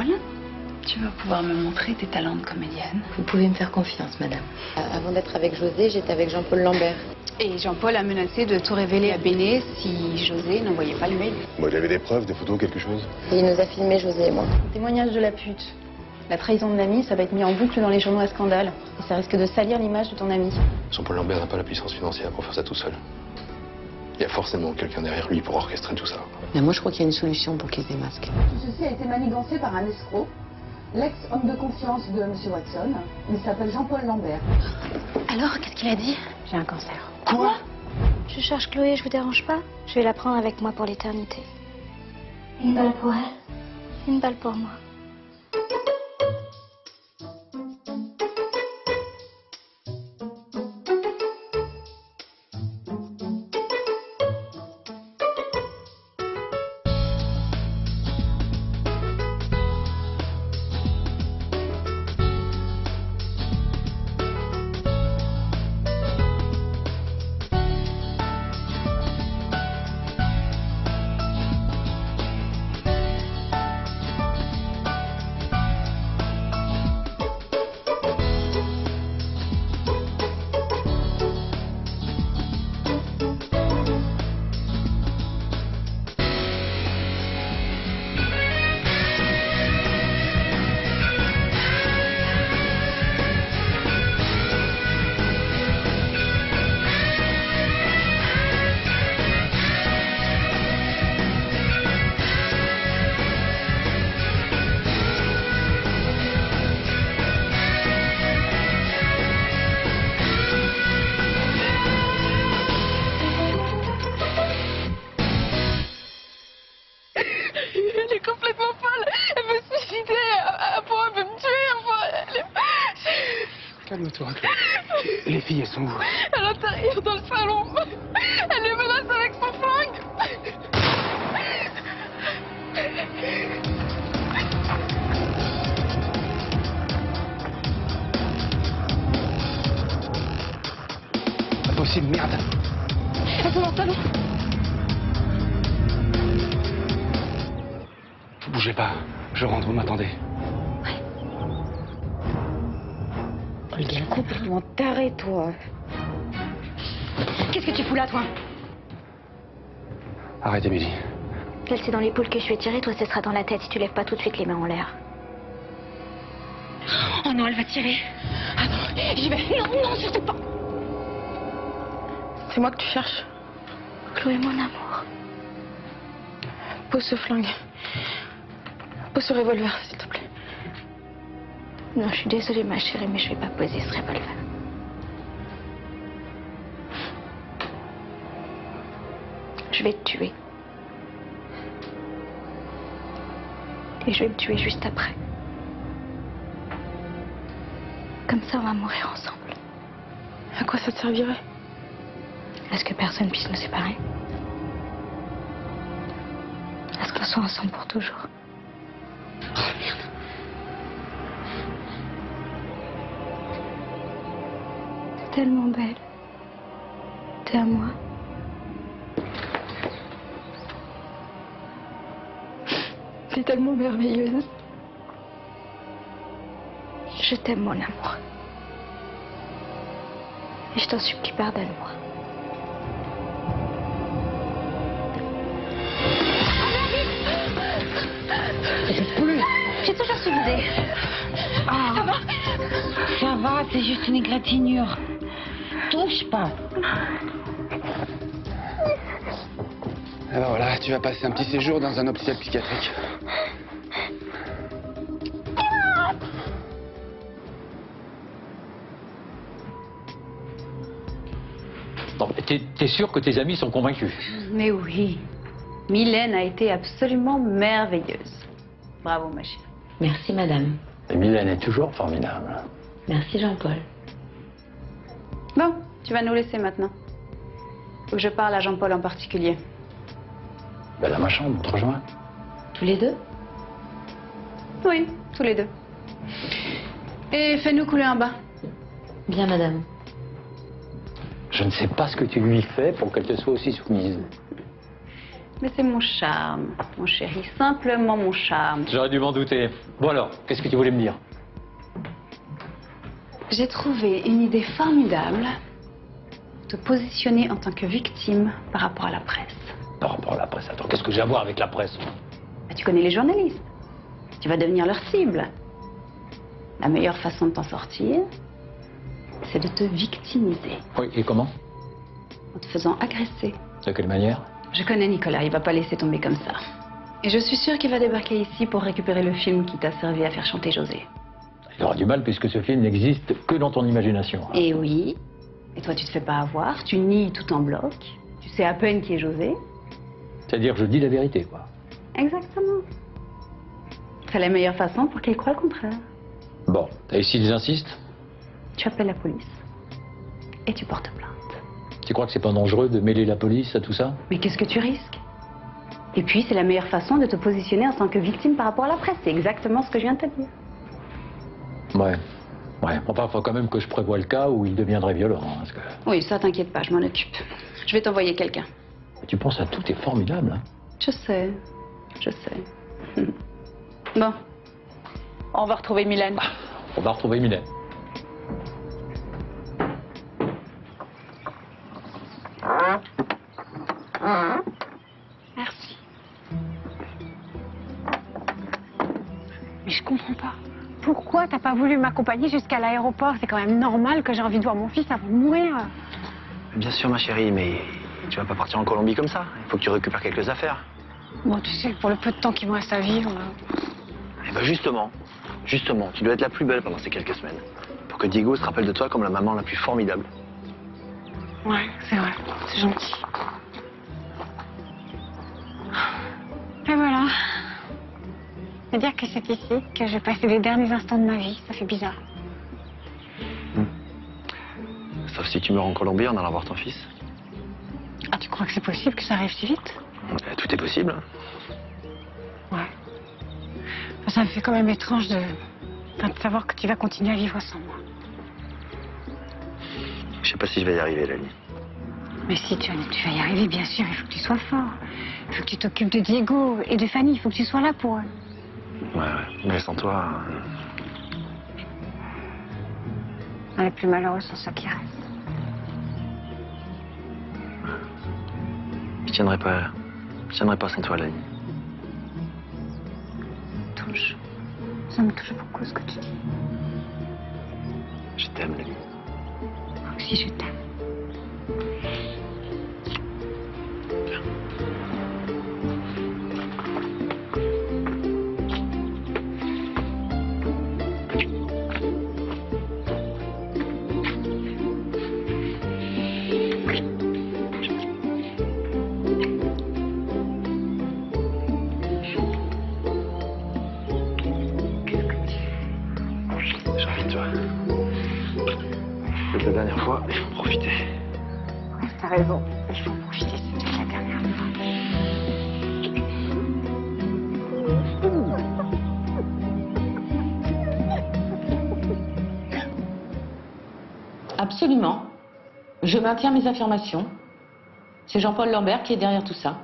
Jean-Paul, tu vas pouvoir me montrer tes talents de comédienne. Vous pouvez me faire confiance, madame. Avant d'être avec José, j'étais avec Jean-Paul Lambert. Et Jean-Paul a menacé de tout révéler à Béné si José n'envoyait pas le mail. Moi, j'avais des preuves, des photos, quelque chose. Et il nous a filmé, José et moi. Témoignage de la pute. La trahison de l'ami, ça va être mis en boucle dans les journaux à scandale. Et ça risque de salir l'image de ton ami. Jean-Paul Lambert n'a pas la puissance financière pour faire ça tout seul. Il y a forcément quelqu'un derrière lui pour orchestrer tout ça. Mais moi, je crois qu'il y a une solution pour qu'ils se démasquent. Tout ceci a été manigancé par un escroc, l'ex-homme de confiance de M. Watson. Il s'appelle Jean-Paul Lambert. Alors, qu'est-ce qu'il a dit? J'ai un cancer. Quoi? Je cherche Chloé, je vous dérange pas? Je vais la prendre avec moi pour l'éternité. Une balle pour elle, une balle pour moi. Elle est complètement folle. Elle veut se suicider. Elle veut me tuer. Enfin, Calme-toi. Les filles, elles sont où? à l'intérieur, dans le salon. Elle les menace avec son flingue. Impossible, merde. Elles sont dans le salon. Vous bougez pas. Je rentre, vous m'attendez. Il est complètement taré, toi. Qu'est-ce que tu fous là, toi? Arrête, Émilie. Elle, c'est dans l'épaule que je vais tirer, toi, ce sera dans la tête si tu lèves pas tout de suite les mains en l'air. Oh non, elle va tirer. Attends, j'y vais. Non, surtout pas. C'est moi que tu cherches. Chloé, mon amour. Pose ce flingue. Pose ce revolver, s'il te plaît. Non, je suis désolée, ma chérie, mais je vais pas poser ce revolver. Je vais te tuer. Et je vais me tuer juste après. Comme ça, on va mourir ensemble. À quoi ça te servirait? À ce que personne puisse nous séparer. À ce qu'on soit ensemble pour toujours. Oh merde. T'es tellement belle. T'es à moi. T'es tellement merveilleuse. Je t'aime, mon amour. Et je t'en supplie, pardonne-moi. J'ai toujours su l'idée. Ah, ça va, c'est juste une égratignure. Touche pas. Alors voilà, tu vas passer un petit séjour dans un hôpital psychiatrique. Bon, t'es sûr que tes amis sont convaincus? Mais oui. Mylène a été absolument merveilleuse. Bravo, ma chérie. Merci, madame. Et Mylène est toujours formidable. Merci, Jean-Paul. Bon, tu vas nous laisser maintenant. Faut que je parle à Jean-Paul en particulier. Ben, à ma chambre, on te rejoint. Tous les deux? Oui, tous les deux. Et fais-nous couler un bain. Bien, madame. Je ne sais pas ce que tu lui fais pour qu'elle te soit aussi soumise. Mais c'est mon charme, mon chéri, simplement mon charme. J'aurais dû m'en douter. Bon alors, qu'est-ce que tu voulais me dire? J'ai trouvé une idée formidable. Te positionner en tant que victime par rapport à la presse. Par rapport à la presse, attends, qu'est-ce que j'ai à voir avec la presse? Bah, tu connais les journalistes. Tu vas devenir leur cible. La meilleure façon de t'en sortir, c'est de te victimiser. Oui, et comment? En te faisant agresser. De quelle manière? Je connais Nicolas, il va pas laisser tomber comme ça. Et je suis sûre qu'il va débarquer ici pour récupérer le film qui t'a servi à faire chanter José. Il aura du mal puisque ce film n'existe que dans ton imagination. Et oui. Et toi, tu te fais pas avoir, tu nies tout en bloc. Tu sais à peine qui est José. C'est-à-dire je dis la vérité, quoi. Exactement. C'est la meilleure façon pour qu'il croie le contraire. Bon, et s'ils insistent? Tu appelles la police. Et tu portes plainte. Tu crois que c'est pas dangereux de mêler la police à tout ça? Mais qu'est-ce que tu risques? Et puis, c'est la meilleure façon de te positionner en tant que victime par rapport à la presse. C'est exactement ce que je viens de te dire. Ouais. Ouais, enfin, faut quand même que je prévoie le cas où il deviendrait violent. Hein, parce que... Oui, ça t'inquiète pas, je m'en occupe. Je vais t'envoyer quelqu'un. Tu penses à tout, est formidable. Hein. Je sais, je sais. Bon, on va retrouver Mylène. On va retrouver Mylène. Merci. Mais je comprends pas. Pourquoi t'as pas voulu m'accompagner jusqu'à l'aéroport? C'est quand même normal que j'ai envie de voir mon fils avant de mourir. Bien sûr, ma chérie, mais tu vas pas partir en Colombie comme ça. Il faut que tu récupères quelques affaires. Bon, tu sais, pour le peu de temps qu'il me reste à vivre... Eh ben justement, tu dois être la plus belle pendant ces quelques semaines. Pour que Diego se rappelle de toi comme la maman la plus formidable. Ouais, c'est vrai, c'est gentil. Et voilà. C'est-à-dire que c'est ici que j'ai passé les derniers instants de ma vie. Ça fait bizarre. Sauf si tu meurs en Colombie en allant voir ton fils. Ah, tu crois que c'est possible que ça arrive si vite? Tout est possible. Ouais. Enfin, ça me fait quand même étrange de savoir que tu vas continuer à vivre sans moi. Je sais pas si je vais y arriver, Lali. Mais si, tu vas y arriver, bien sûr. Il faut que tu sois fort. Il faut que tu t'occupes de Diego et de Fanny. Il faut que tu sois là pour eux. Ouais. Mais sans toi... On est plus malheureux sans ceux qui restent. Je tiendrai pas sans toi, Lali. Touche. Ça me touche beaucoup ce que tu dis. Je t'aime, Lali. Moi aussi, je t'aime. J'ai envie de toi. C'est la dernière fois, il faut en profiter. Ouais, t'as raison. Il faut en profiter, c'est déjà la dernière fois. Absolument. Je maintiens mes affirmations. C'est Jean-Paul Lambert qui est derrière tout ça.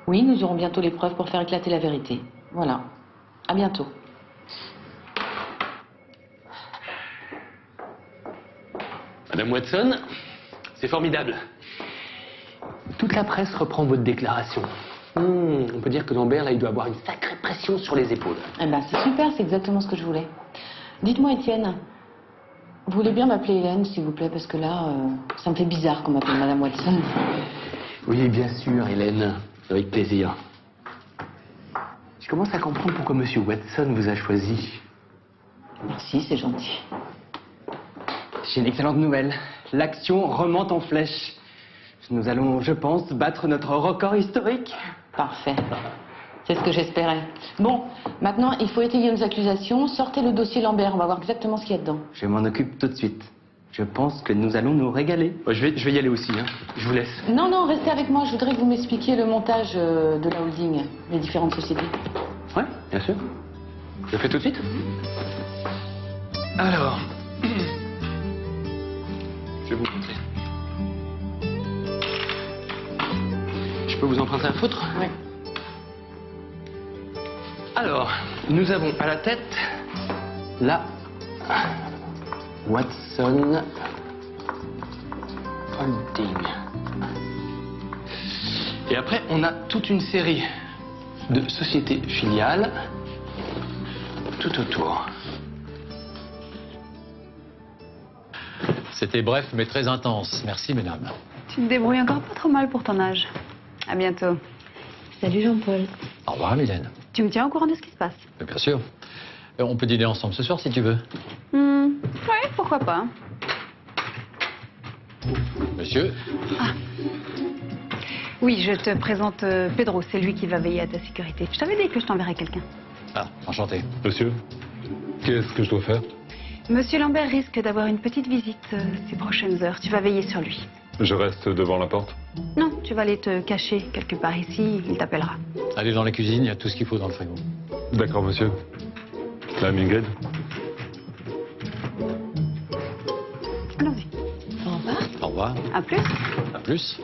Oui, nous aurons bientôt les preuves pour faire éclater la vérité. Voilà. À bientôt. Madame Watson, c'est formidable. Toute la presse reprend votre déclaration. On peut dire que Lambert, là, il doit avoir une sacrée pression sur les épaules. Eh ben, c'est super, c'est exactement ce que je voulais. Dites-moi, Étienne, vous voulez bien m'appeler Hélène, s'il vous plaît, parce que là, ça me fait bizarre qu'on m'appelle Madame Watson. Oui, bien sûr, Hélène. Avec plaisir. Je commence à comprendre pourquoi Monsieur Watson vous a choisi. Merci, c'est gentil. J'ai une excellente nouvelle. L'action remonte en flèche. Nous allons, je pense, battre notre record historique. Parfait. C'est ce que j'espérais. Bon, maintenant, il faut étayer nos accusations. Sortez le dossier Lambert, on va voir exactement ce qu'il y a dedans. Je m'en occupe tout de suite. Je pense que nous allons nous régaler. Je vais y aller aussi, hein. Je vous laisse. Non, non, restez avec moi. Je voudrais que vous m'expliquiez le montage de la holding, les différentes sociétés. Ouais, bien sûr. Je le fais tout de suite. Alors... Je vais vous montrer. Je peux vous emprunter un feutre? Oui. Alors, nous avons à la tête la Watson Holding. Et après, on a toute une série de sociétés filiales tout autour. C'était bref mais très intense. Merci, mesdames. Tu te débrouilles encore pas trop mal pour ton âge. À bientôt. Salut Jean-Paul. Au revoir, Mylène. Tu me tiens au courant de ce qui se passe? Bien sûr. On peut dîner ensemble ce soir si tu veux. Ouais, pourquoi pas. Monsieur? Oui, je te présente Pedro, c'est lui qui va veiller à ta sécurité. Je t'avais dit que je t'enverrais quelqu'un. Ah, enchanté. Monsieur, qu'est-ce que je dois faire? Monsieur Lambert risque d'avoir une petite visite ces prochaines heures. Tu vas veiller sur lui. Je reste devant la porte. Non, tu vas aller te cacher quelque part ici, il t'appellera. Allez dans la cuisine, il y a tout ce qu'il faut dans le frigo. D'accord, monsieur. Madame Ingrid? Allons-y. Au revoir. Au revoir. À plus. À plus.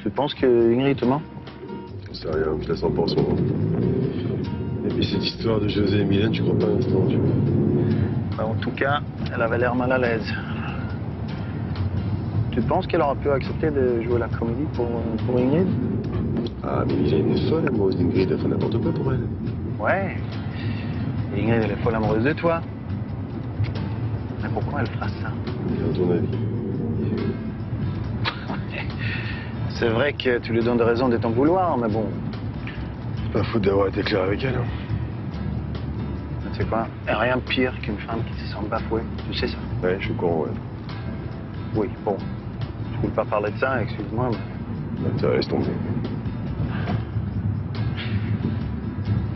Tu penses que Ingrid te ment? J'en sais rien, je la sens pas en ce moment. Et puis cette histoire de José et Mylène, je crois pas un instant, tu vois. Bah, en tout cas, elle avait l'air mal à l'aise. Tu penses qu'elle aura pu accepter de jouer la comédie pour Ingrid? Ah, mais Mylène est folle, amoureuse d'Ingrid, elle fait n'importe quoi pour elle. Ouais. Et Ingrid, elle est folle amoureuse de toi. Mais pourquoi elle fera ça? À ton avis? C'est vrai que tu lui donnes des raisons de t'en vouloir, mais bon. C'est pas faute d'avoir été clair avec elle. Hein. Tu sais quoi? Il n'y a rien de pire qu'une femme qui se sent bafouée. Tu sais ça? Ouais, je suis au courant, ouais. Oui, bon. Je voulais pas parler de ça, excuse-moi, mais... Ça laisse tomber.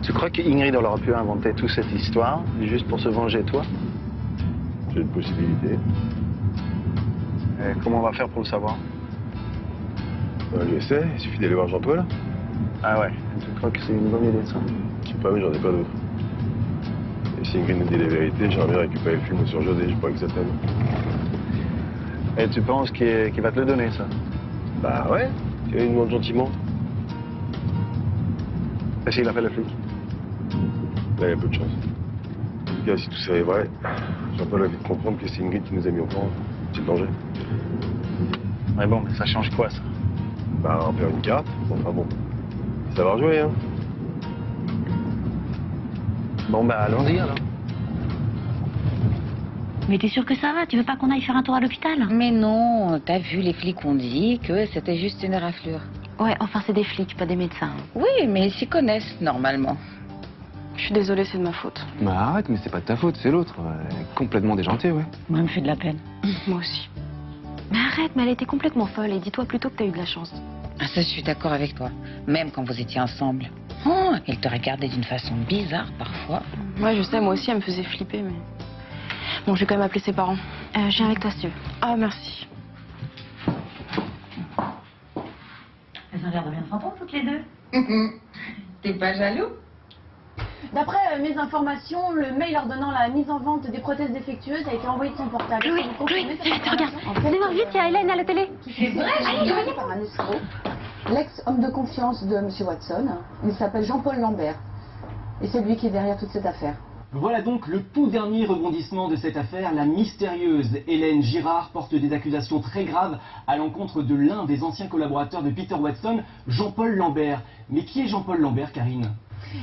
Tu crois qu'Ingrid aurait pu inventer toute cette histoire juste pour se venger de toi? J'ai une possibilité. Et comment on va faire pour le savoir? Je sais, il suffit d'aller voir Jean-Paul. Ah ouais, tu crois que c'est une bonne idée, ça? Je sais pas, mais j'en ai pas d'autres. Et si Ingrid nous dit la vérité, j'aimerais bien récupérer le film sur José, j'ai pas que ça t'aime. Et tu penses qu'il va te le donner, ça? Bah ouais, il me demande gentiment. Et s'il appelle le flic? Là, il y a peu de chance. En tout cas, si tout ça est vrai, Jean-Paul va vite comprendre que c'est Ingrid qui nous a mis au courant. C'est le danger. Ouais, bon, mais ça change quoi, ça? Bah, on perd une carte. Enfin bon, ça va rejouer, hein. Bon, bah, allons-y, alors. Mais t'es sûr que ça va? Tu veux pas qu'on aille faire un tour à l'hôpital? Mais non, t'as vu, les flics ont dit que c'était juste une raflure. Ouais, enfin c'est des flics, pas des médecins. Oui, mais ils s'y connaissent, normalement. Je suis désolée, c'est de ma faute. Bah arrête, mais c'est pas de ta faute, c'est l'autre. Elle est complètement déjantée, ouais. Moi, elle me fait de la peine. Moi aussi. Mais arrête, mais elle était complètement folle et dis-toi plutôt que t'as eu de la chance. Ah, ça, je suis d'accord avec toi. Même quand vous étiez ensemble. Oh, elle te regardait d'une façon bizarre, parfois. Ouais, je sais, moi aussi, elle me faisait flipper, mais... Bon, je vais quand même appeler ses parents. Je viens avec toi si tu veux. Ah, merci. Elles ont l'air de bien s'entendre toutes les deux. T'es pas jaloux? D'après mes informations, le mail ordonnant la mise en vente des prothèses défectueuses a été envoyé de son portable. Chloé, regarde. Venez voir vite, il y a Hélène à la télé. C'est vrai, j'ai par un escroc. L'ex-homme de confiance de M. Watson, il s'appelle Jean-Paul Lambert. Et c'est lui qui est derrière toute cette affaire. Voilà donc le tout dernier rebondissement de cette affaire. La mystérieuse Hélène Girard porte des accusations très graves à l'encontre de l'un des anciens collaborateurs de Peter Watson, Jean-Paul Lambert. Mais qui est Jean-Paul Lambert, Karine?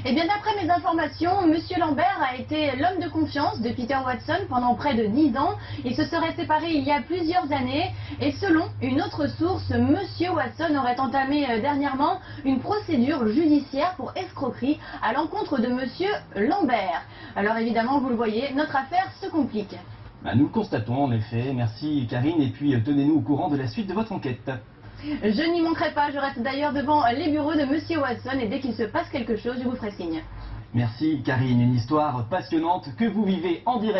Eh bien, d'après mes informations, M. Lambert a été l'homme de confiance de Peter Watson pendant près de 10 ans. Ils se seraient séparés il y a plusieurs années. Et selon une autre source, M. Watson aurait entamé dernièrement une procédure judiciaire pour escroquerie à l'encontre de M. Lambert. Alors évidemment, vous le voyez, notre affaire se complique. Nous le constatons en effet. Merci Karine et puis tenez-nous au courant de la suite de votre enquête. Je n'y manquerai pas, je reste d'ailleurs devant les bureaux de M. Watson et dès qu'il se passe quelque chose, je vous ferai signe. Merci Karine, une histoire passionnante que vous vivez en direct.